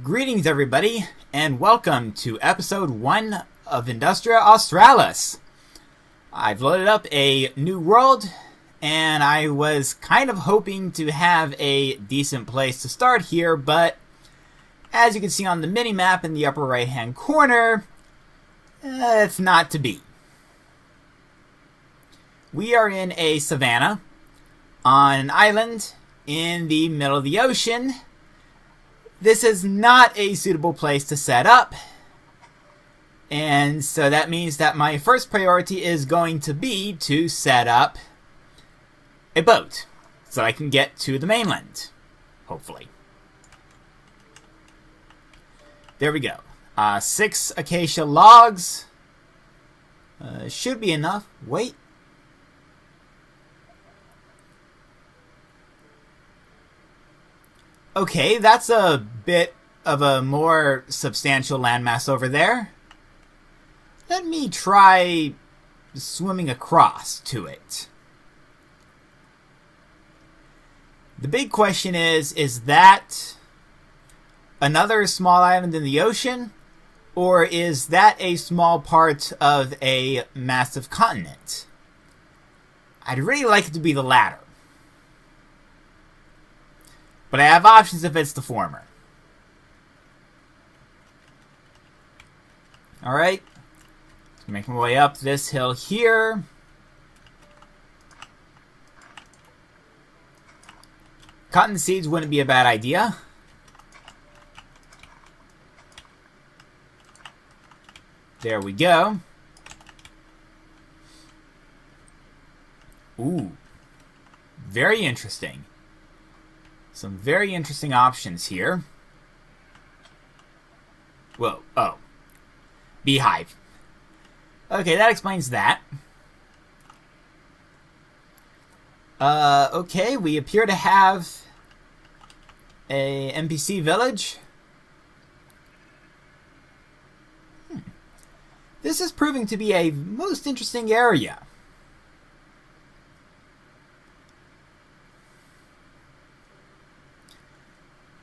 Greetings, everybody, and welcome to episode 1 of Industria Australis. I've loaded up a new world, and I was kind of hoping to have a decent place to start here, but as you can see on the mini-map in the upper right-hand corner, it's not to be. We are in a savanna on an island in the middle of the ocean. This is not a suitable place to set up, and so that means that my first priority is going to be to set up a boat so I can get to the mainland, hopefully. There we go. 6 acacia logs should be enough. Wait. Okay, that's a bit of a more substantial landmass over there. Let me try swimming across to it. The big question is that another small island in the ocean, or is that a small part of a massive continent? I'd really like it to be the latter. But I have options if it's the former. Alright. Make my way up this hill here. Cotton seeds wouldn't be a bad idea. There we go. Ooh. Very interesting. Some very interesting options here. Whoa, oh. Beehive. Okay, that explains that. Okay, we appear to have a NPC village. This is proving to be a most interesting area.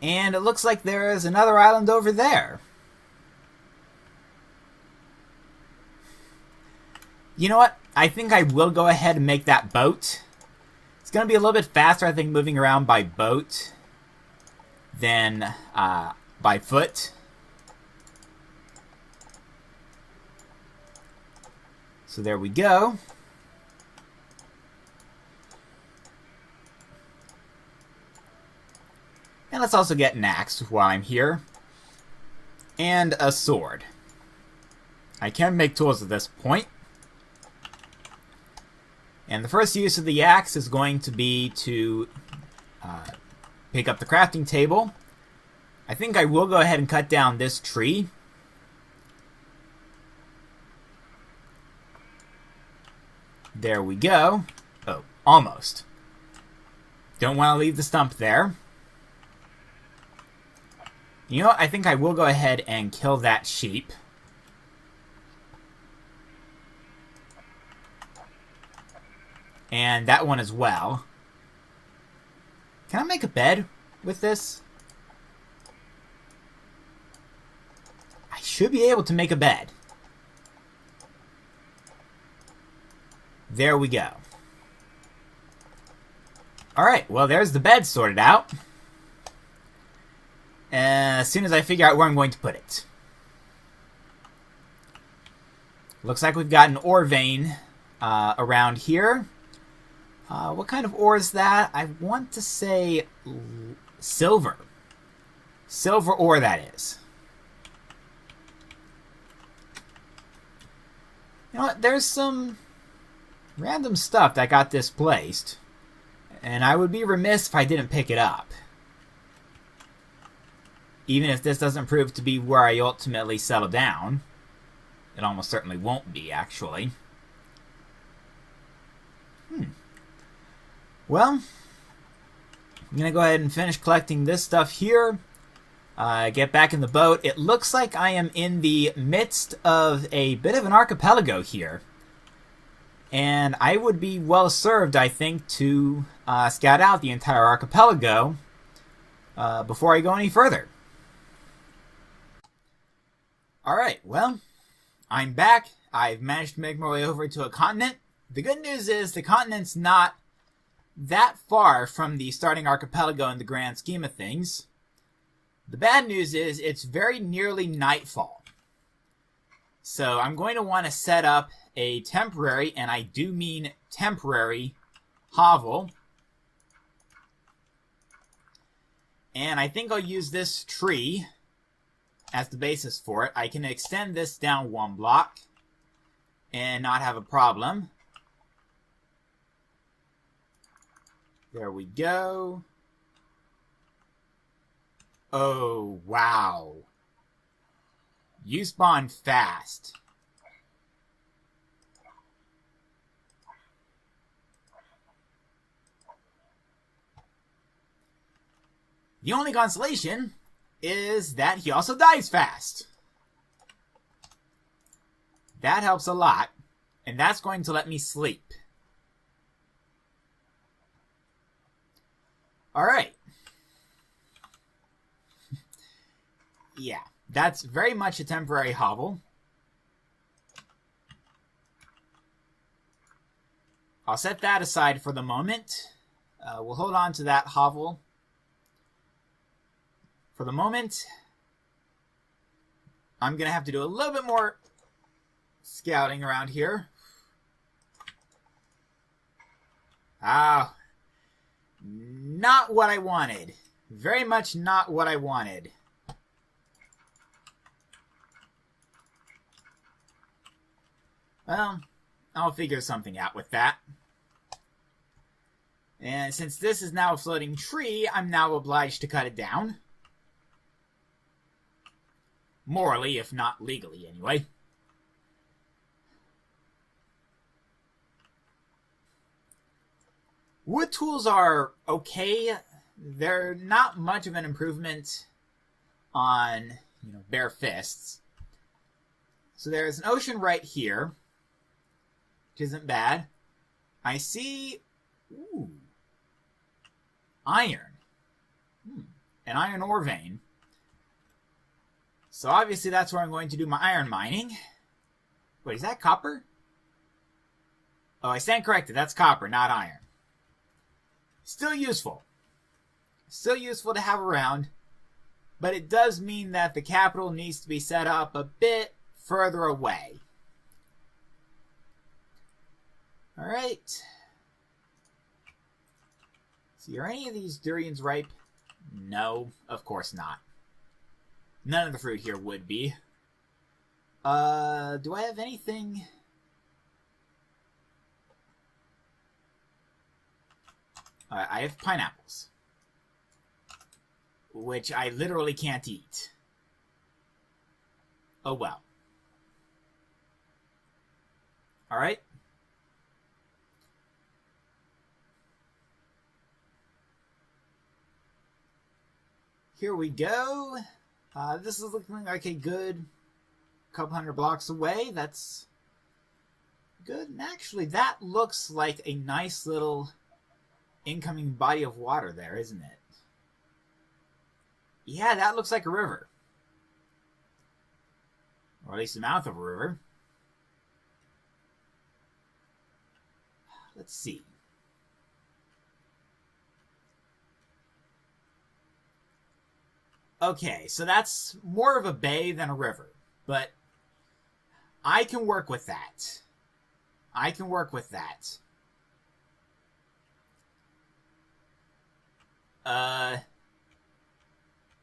And it looks like there is another island over there. You know what? I think I will go ahead and make that boat. It's going to be a little bit faster, I think, moving around by boat than by foot. So there we go. And let's also get an axe while I'm here. And a sword. I can make tools at this point. And the first use of the axe is going to be to pick up the crafting table. I think I will go ahead and cut down this tree. There we go. Oh, almost. Don't want to leave the stump there. You know what? I think I will go ahead and kill that sheep. And that one as well. Can I make a bed with this? I should be able to make a bed. There we go. Alright, well there's the bed sorted out. As soon as I figure out where I'm going to put it. Looks like we've got an ore vein around here. What kind of ore is that? I want to say silver. Silver ore, that is. You know what? There's some random stuff that got displaced. And I would be remiss if I didn't pick it up. Even if this doesn't prove to be where I ultimately settle down. It almost certainly won't be, actually. Well, I'm going to go ahead and finish collecting this stuff here. Get back in the boat. It looks like I am in the midst of a bit of an archipelago here. And I would be well served, I think, to scout out the entire archipelago before I go any further. Alright, well, I'm back. I've managed to make my way over to a continent. The good news is the continent's not that far from the starting archipelago in the grand scheme of things. The bad news is it's very nearly nightfall. So I'm going to want to set up a temporary, and I do mean temporary, hovel. And I think I'll use this tree as the basis for it. I can extend this down 1 block and not have a problem. There we go. Oh, wow. You spawn fast. The only consolation is that he also dies fast. That helps a lot, and that's going to let me sleep. Alright. Yeah, that's very much a temporary hovel. I'll set that aside for the moment. We'll hold on to that hovel for the moment. I'm going to have to do a little bit more scouting around here. Ah, not what I wanted. Very much not what I wanted. Well, I'll figure something out with that. And since this is now a floating tree, I'm now obliged to cut it down. Morally, if not legally, anyway. Wood tools are okay. They're not much of an improvement on, bare fists. So there's an ocean right here, which isn't bad. I see... Ooh. Iron. An iron ore vein. So obviously that's where I'm going to do my iron mining. Wait, is that copper? Oh, I stand corrected. That's copper, not iron. Still useful. Still useful to have around. But it does mean that the capital needs to be set up a bit further away. Alright. See, are any of these durians ripe? No, of course not. None of the fruit here would be. Do I have anything? I have pineapples. Which I literally can't eat. Oh well. Alright. Here we go. This is looking like a good couple hundred blocks away. That's good. And actually, that looks like a nice little incoming body of water there, isn't it? Yeah, that looks like a river. Or at least the mouth of a river. Let's see. Okay, so that's more of a bay than a river, but I can work with that. I can work with that.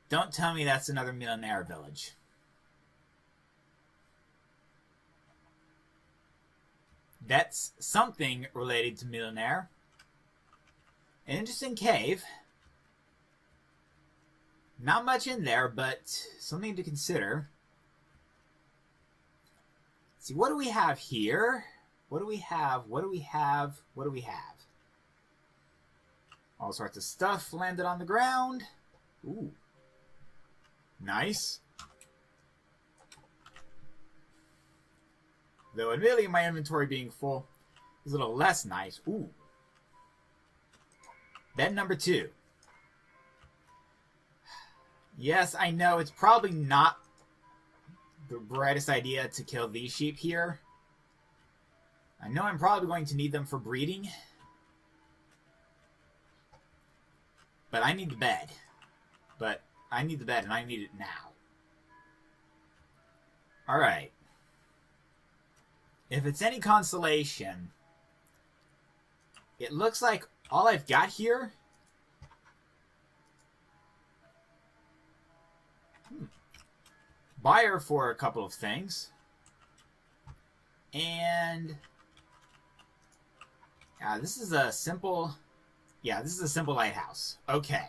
Don't tell me that's another millionaire village. That's something related to millionaire. An interesting cave. Not much in there, but something to consider. Let's see, what do we have here? What do we have? What do we have? What do we have? All sorts of stuff landed on the ground. Ooh. Nice. Though admittedly my inventory being full is a little less nice. Ooh. Bed number 2. Yes, I know it's probably not the brightest idea to kill these sheep here. I know I'm probably going to need them for breeding. But I need the bed. But I need the bed, and I need it now. Alright. If it's any consolation, it looks like all I've got here... Buyer for a couple of things. And... this is a simple... Yeah, this is a simple lighthouse. Okay.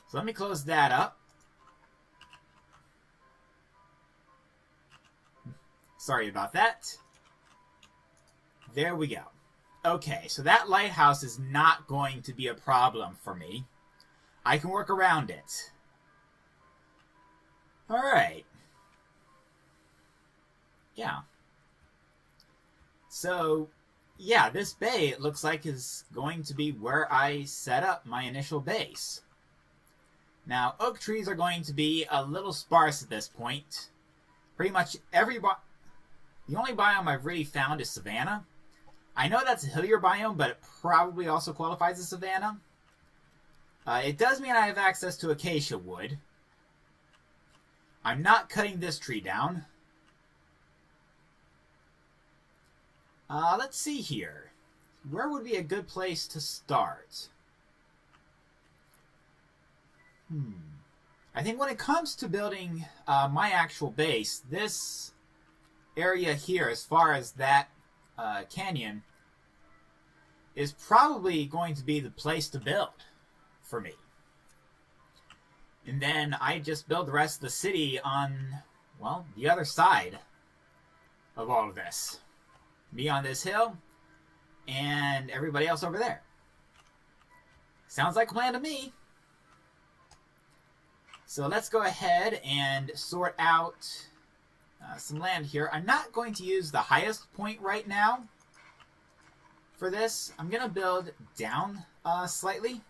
So let me close that up. Sorry about that. There we go. Okay, so that lighthouse is not going to be a problem for me. I can work around it. Alright. Yeah. So, yeah, this bay, it looks like, is going to be where I set up my initial base. Now, oak trees are going to be a little sparse at this point. Pretty much the only biome I've really found is savanna. I know that's a hillier biome, but it probably also qualifies as savanna. It does mean I have access to acacia wood. I'm not cutting this tree down. Let's see here. Where would be a good place to start? I think when it comes to building my actual base, this area here, as far as that canyon, is probably going to be the place to build for me. And then I just build the rest of the city on, well, the other side of all of this. Me on this hill, and everybody else over there. Sounds like a plan to me. So let's go ahead and sort out some land here. I'm not going to use the highest point right now for this. I'm going to build down slightly.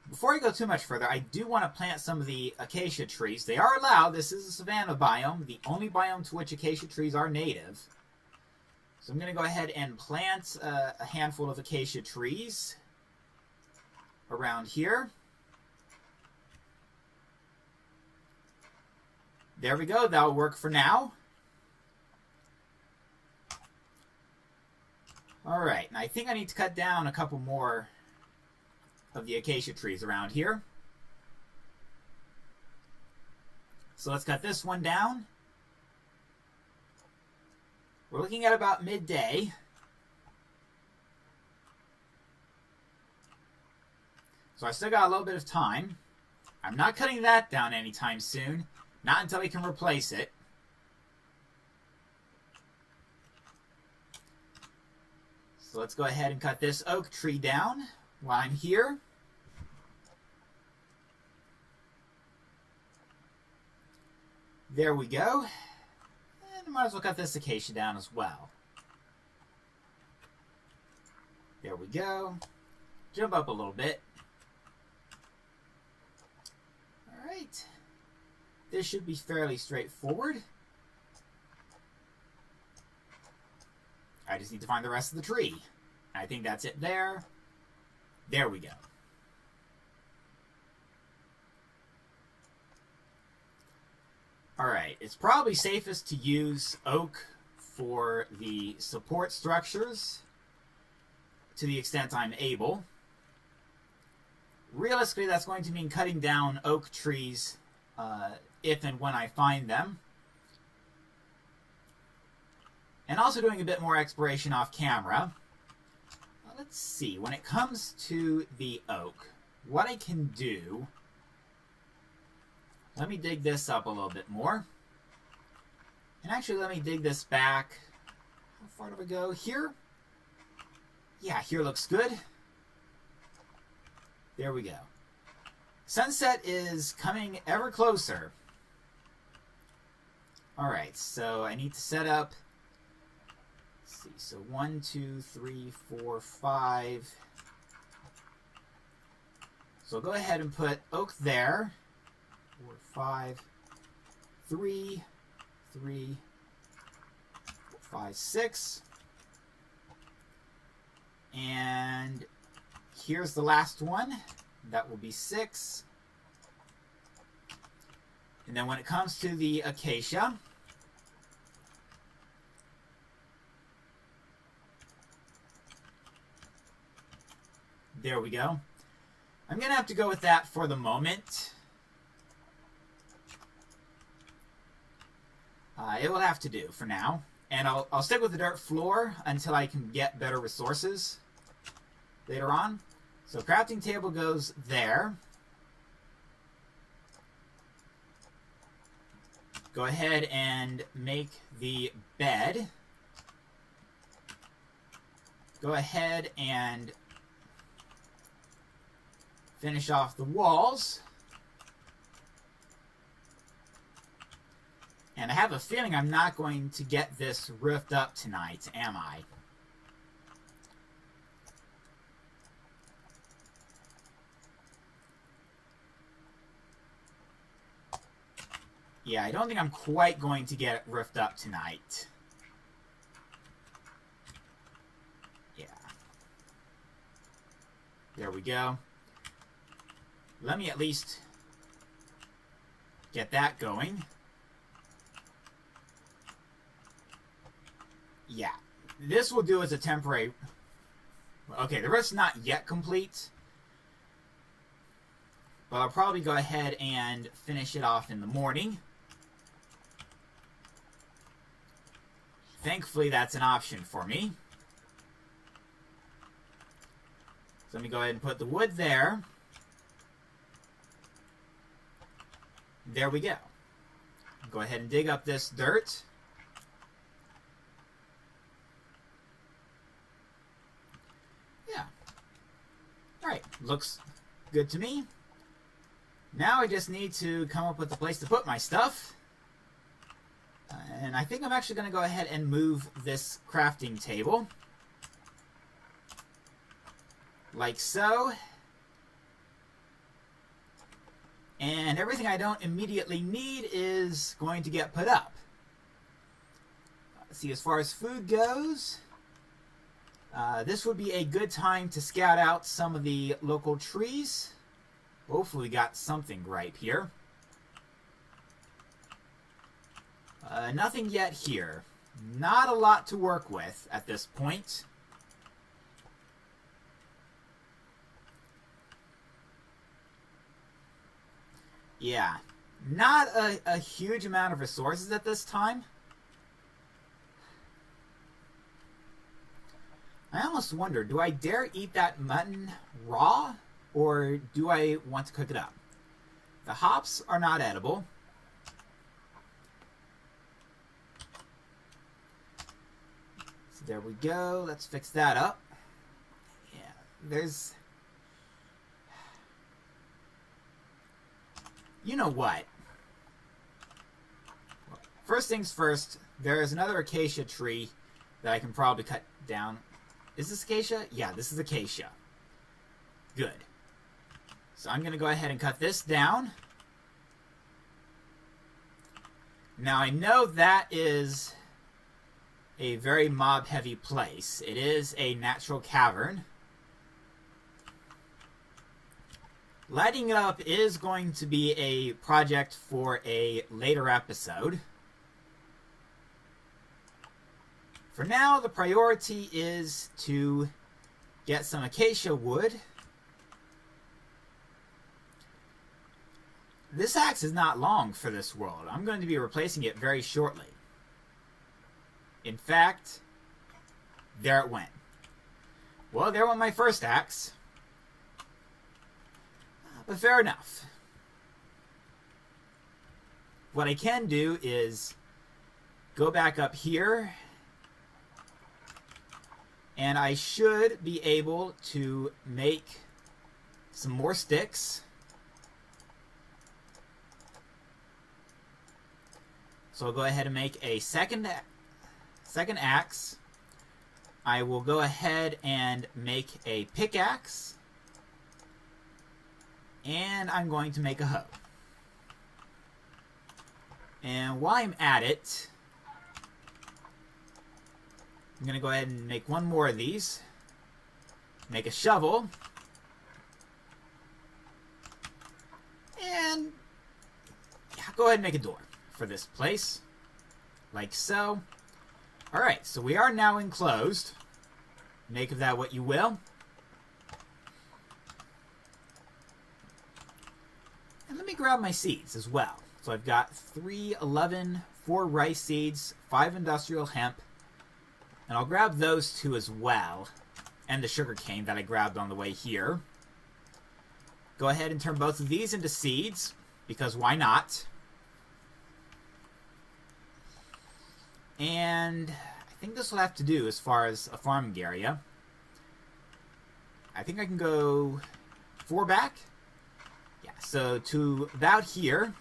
Before I go too much further, I do want to plant some of the acacia trees. They are allowed. This is a savanna biome, the only biome to which acacia trees are native. So I'm going to go ahead and plant a handful of acacia trees around here. There we go. That'll work for now. Alright, and I think I need to cut down a couple more of the acacia trees around here. So let's cut this one down. We're looking at about midday. So I still got a little bit of time. I'm not cutting that down anytime soon. Not until we can replace it. So let's go ahead and cut this oak tree down while I'm here. There we go. And I might as well cut this acacia down as well. There we go. Jump up a little bit. Alright. This should be fairly straightforward. I just need to find the rest of the tree. I think that's it there. There we go. Alright, it's probably safest to use oak for the support structures to the extent I'm able. Realistically, that's going to mean cutting down oak trees if and when I find them. And also doing a bit more exploration off camera. Let's see, when it comes to the oak, what I can do... Let me dig this up a little bit more. And actually, let me dig this back. How far do we go? Here? Yeah, here looks good. There we go. Sunset is coming ever closer. Alright, so I need to set up... Let's see, so 1, 2, 3, 4, 5... So go ahead and put oak there. 4, 5, 3, 3, 4, 5, 6. And here's the last one. That will be 6. And then when it comes to the acacia, there we go. I'm going to have to go with that for the moment. It will have to do for now. And I'll stick with the dirt floor until I can get better resources later on. So crafting table goes there. Go ahead and make the bed. Go ahead and finish off the walls. And I have a feeling I'm not going to get this roofed up tonight, am I? Yeah, I don't think I'm quite going to get it roofed up tonight. Yeah. There we go. Let me at least get that going. Yeah. This will do as a temporary... Okay, the roof's not yet complete. But I'll probably go ahead and finish it off in the morning. Thankfully, that's an option for me. So let me go ahead and put the wood there. There we go. Go ahead and dig up this dirt. Yeah. Alright, looks good to me. Now I just need to come up with a place to put my stuff. And I think I'm actually going to go ahead and move this crafting table. Like so. And everything I don't immediately need is going to get put up. Let's see, as far as food goes, this would be a good time to scout out some of the local trees. Hopefully we got something ripe here. Nothing yet here. Not a lot to work with at this point. Yeah, not a huge amount of resources at this time. I almost wonder, do I dare eat that mutton raw? Or do I want to cook it up? The hops are not edible. So there we go. Let's fix that up. Yeah, there's... You know what? First things first, there is another acacia tree that I can probably cut down. Is this acacia? Yeah, this is acacia. Good. So I'm going to go ahead and cut this down. Now I know that is a very mob-heavy place. It is a natural cavern. Lighting it up is going to be a project for a later episode. For now, the priority is to get some acacia wood. This axe is not long for this world. I'm going to be replacing it very shortly. In fact, there it went. Well, there went my first axe. But fair enough. What I can do is go back up here, and I should be able to make some more sticks. So I'll go ahead and make a second axe. I will go ahead and make a pickaxe. And I'm going to make a hoe. And while I'm at it, I'm going to go ahead and make one more of these. Make a shovel. And yeah, go ahead and make a door for this place. Like so. Alright, so we are now enclosed. Make of that what you will. And let me grab my seeds as well. So I've got 3, 11, 4 rice seeds, 5 industrial hemp. And I'll grab those 2 as well. And the sugar cane that I grabbed on the way here. Go ahead and turn both of these into seeds, because why not? And I think this will have to do as far as a farming area. I think I can go 4 back. Yeah, so to about here.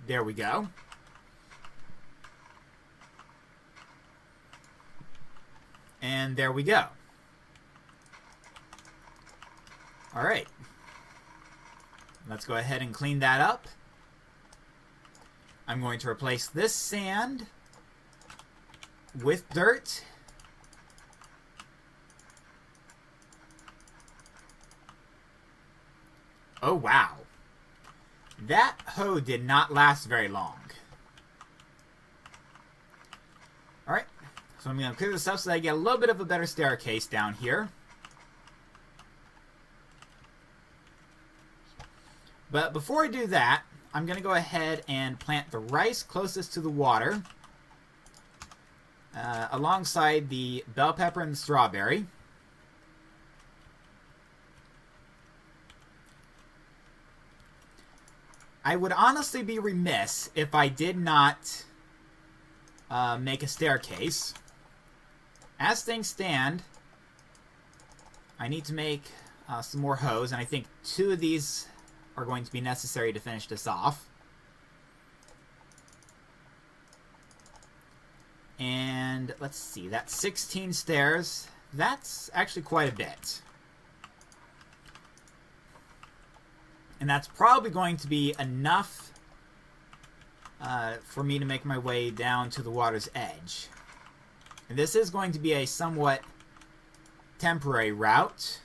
There we go. And there we go. Alright. Let's go ahead and clean that up. I'm going to replace this sand with dirt. Oh, wow. That hoe did not last very long. Alright. So I'm going to clear this up so that I get a little bit of a better staircase down here. But before I do that, I'm going to go ahead and plant the rice closest to the water. Alongside the bell pepper and the strawberry. I would honestly be remiss if I did not make a staircase. As things stand, I need to make some more hoes, and I think 2 of these are going to be necessary to finish this off. And let's see, that's 16 stairs. That's actually quite a bit. And that's probably going to be enough for me to make my way down to the water's edge. And this is going to be a somewhat temporary route.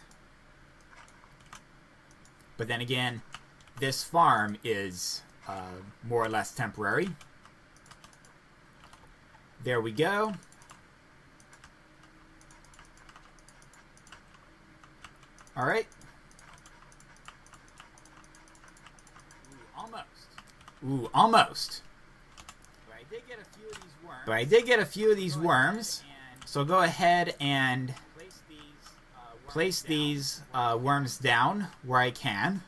But then again, this farm is more or less temporary. There we go. Alright. Ooh, almost. But I did get a few of these worms. So go ahead and place these worms down where I can.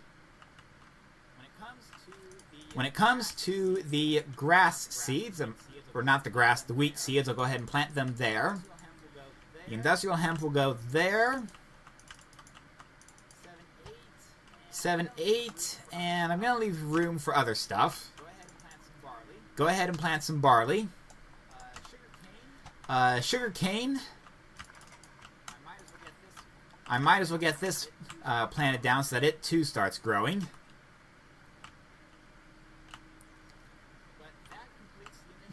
When it comes to the grass seeds, or not the grass, the wheat seeds, I'll go ahead and plant them there. The industrial hemp will go there. 7, 8, and I'm going to leave room for other stuff. Go ahead and plant some barley. Sugar cane. I might as well get this planted down so that it too starts growing.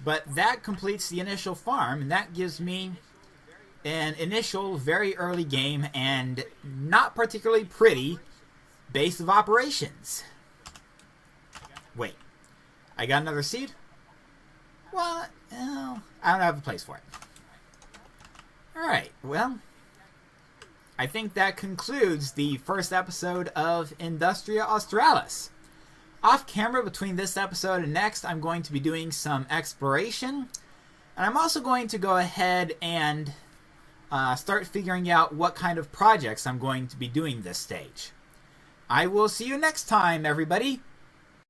But that completes the initial farm, and that gives me an initial very early game and not particularly pretty base of operations. Wait, I got another seed? Well, I don't have a place for it. Alright, well, I think that concludes the first episode of Industria Australis. Off camera between this episode and next, I'm going to be doing some exploration. And I'm also going to go ahead and start figuring out what kind of projects I'm going to be doing this stage. I will see you next time, everybody.